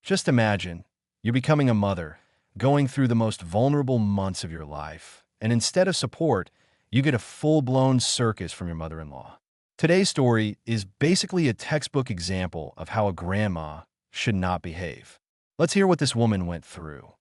Just imagine, you're becoming a mother, going through the most vulnerable months of your life, and instead of support, you get a full-blown circus from your mother-in-law. Today's story is basically a textbook example of how a grandma should not behave. Let's hear what this woman went through.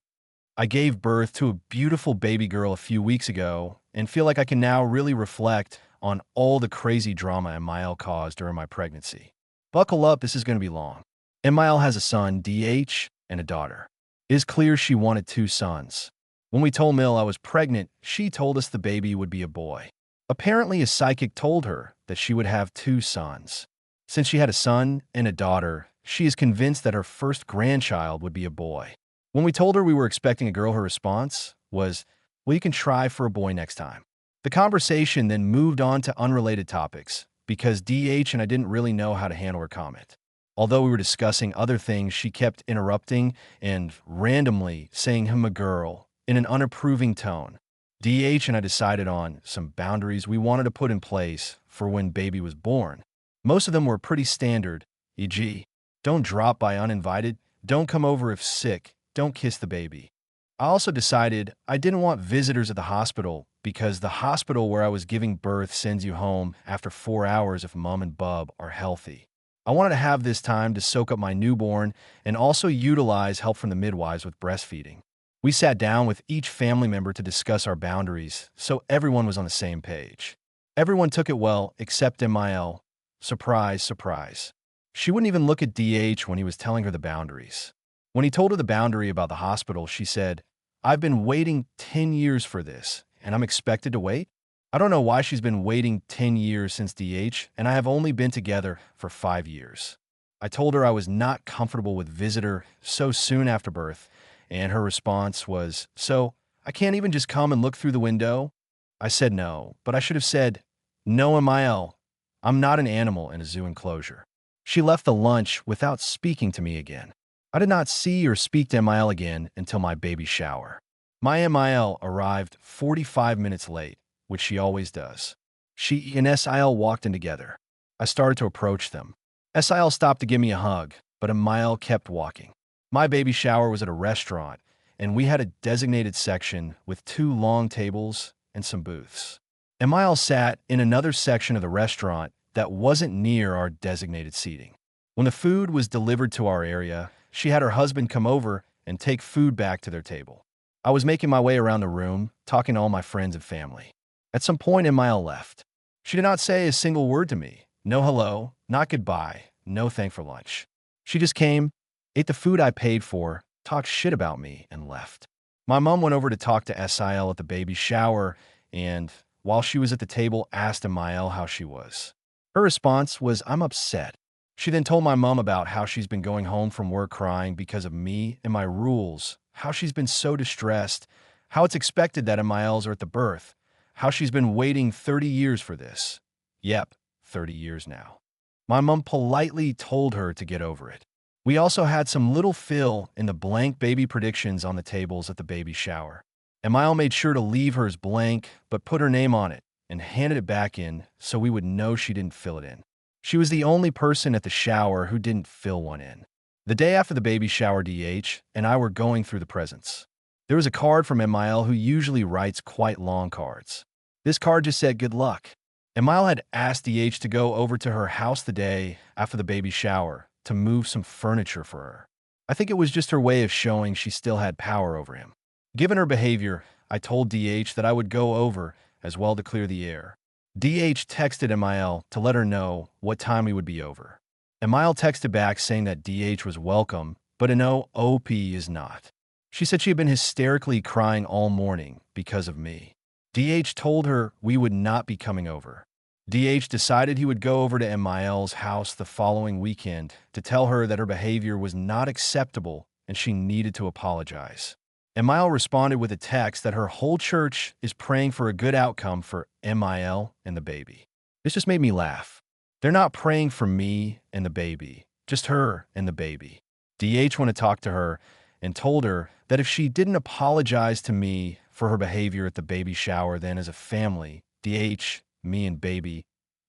I gave birth to a beautiful baby girl a few weeks ago and feel like I can now really reflect on all the crazy drama MIL caused during my pregnancy. Buckle up, this is going to be long. MIL has a son, DH, and a daughter. It is clear she wanted two sons. When we told Mill I was pregnant, she told us the baby would be a boy. Apparently, a psychic told her that she would have two sons. Since she had a son and a daughter, she is convinced that her first grandchild would be a boy. When we told her we were expecting a girl, her response was, "Well, you can try for a boy next time." The conversation then moved on to unrelated topics because DH and I didn't really know how to handle her comment. Although we were discussing other things, she kept interrupting and randomly saying him a girl in an unapproving tone. DH and I decided on some boundaries we wanted to put in place for when baby was born. Most of them were pretty standard, e.g., don't drop by uninvited, don't come over if sick, don't kiss the baby. I also decided I didn't want visitors at the hospital because the hospital where I was giving birth sends you home after 4 hours if mom and bub are healthy. I wanted to have this time to soak up my newborn and also utilize help from the midwives with breastfeeding. We sat down with each family member to discuss our boundaries, so everyone was on the same page. Everyone took it well, except MIL. Surprise, surprise. She wouldn't even look at DH when he was telling her the boundaries. When he told her the boundary about the hospital, she said, "I've been waiting 10 years for this, and I'm expected to wait?" I don't know why she's been waiting 10 years since DH, and I have only been together for 5 years. I told her I was not comfortable with visitor so soon after birth, and her response was, "So, I can't even just come and look through the window?" I said no, but I should have said, "No, MIL. I'm not an animal in a zoo enclosure." She left the lunch without speaking to me again. I did not see or speak to MIL again until my baby shower. My MIL arrived 45 minutes late, which she always does. She and SIL walked in together. I started to approach them. SIL stopped to give me a hug, but MIL kept walking. My baby shower was at a restaurant, and we had a designated section with 2 long tables and some booths. MIL sat in another section of the restaurant that wasn't near our designated seating. When the food was delivered to our area, she had her husband come over and take food back to their table. I was making my way around the room, talking to all my friends and family. At some point, MIL left. She did not say a single word to me. No hello, not goodbye, no thank for lunch. She just came, ate the food I paid for, talked shit about me, and left. My mom went over to talk to SIL at the baby shower, and while she was at the table, asked MIL how she was. Her response was, "I'm upset." She then told my mom about how she's been going home from work crying because of me and my rules, how she's been so distressed, how it's expected that MILs are at the birth, how she's been waiting 30 years for this. Yep, 30 years now. My mom politely told her to get over it. We also had some little fill in the blank baby predictions on the tables at the baby shower. MIL made sure to leave hers blank, but put her name on it and handed it back in so we would know she didn't fill it in. She was the only person at the shower who didn't fill one in. The day after the baby shower, DH and I were going through the presents. There was a card from MIL who usually writes quite long cards. This card just said good luck. MIL had asked DH to go over to her house the day after the baby shower to move some furniture for her. I think it was just her way of showing she still had power over him. Given her behavior, I told DH that I would go over as well to clear the air. DH texted MIL to let her know what time we would be over. MIL texted back saying that DH was welcome, but no, OP is not. She said she had been hysterically crying all morning because of me. DH told her we would not be coming over. DH decided he would go over to MIL's house the following weekend to tell her that her behavior was not acceptable and she needed to apologize. MIL responded with a text that her whole church is praying for a good outcome for MIL and the baby. This just made me laugh. They're not praying for me and the baby, just her and the baby. DH went to talk to her and told her that if she didn't apologize to me for her behavior at the baby shower, then as a family, DH, me and baby,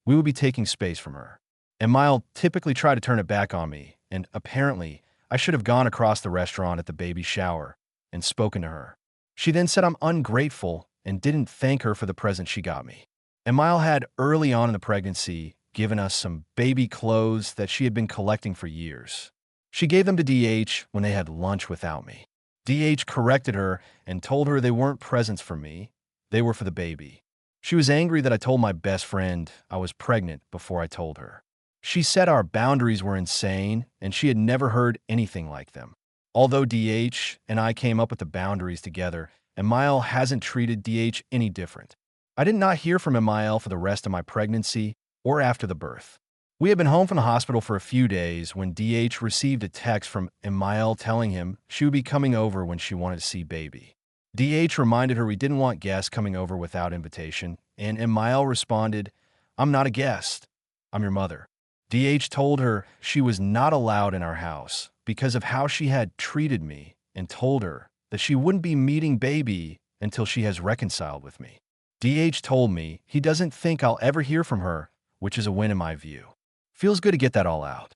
we would be taking space from her. MIL typically tried to turn it back on me, and apparently I should have gone across the restaurant at the baby shower and spoken to her. She then said I'm ungrateful and didn't thank her for the present she got me. And Mile had, early on in the pregnancy, given us some baby clothes that she had been collecting for years. She gave them to DH when they had lunch without me. DH corrected her and told her they weren't presents for me, they were for the baby. She was angry that I told my best friend I was pregnant before I told her. She said our boundaries were insane and she had never heard anything like them. Although DH and I came up with the boundaries together, Emile hasn't treated DH any different. I did not hear from Emile for the rest of my pregnancy or after the birth. We had been home from the hospital for a few days when DH received a text from Emile telling him she would be coming over when she wanted to see baby. DH reminded her we didn't want guests coming over without invitation, and Emile responded, "I'm not a guest. I'm your mother." DH told her she was not allowed in our house because of how she had treated me and told her that she wouldn't be meeting baby until she has reconciled with me. DH told me he doesn't think I'll ever hear from her, which is a win in my view. Feels good to get that all out.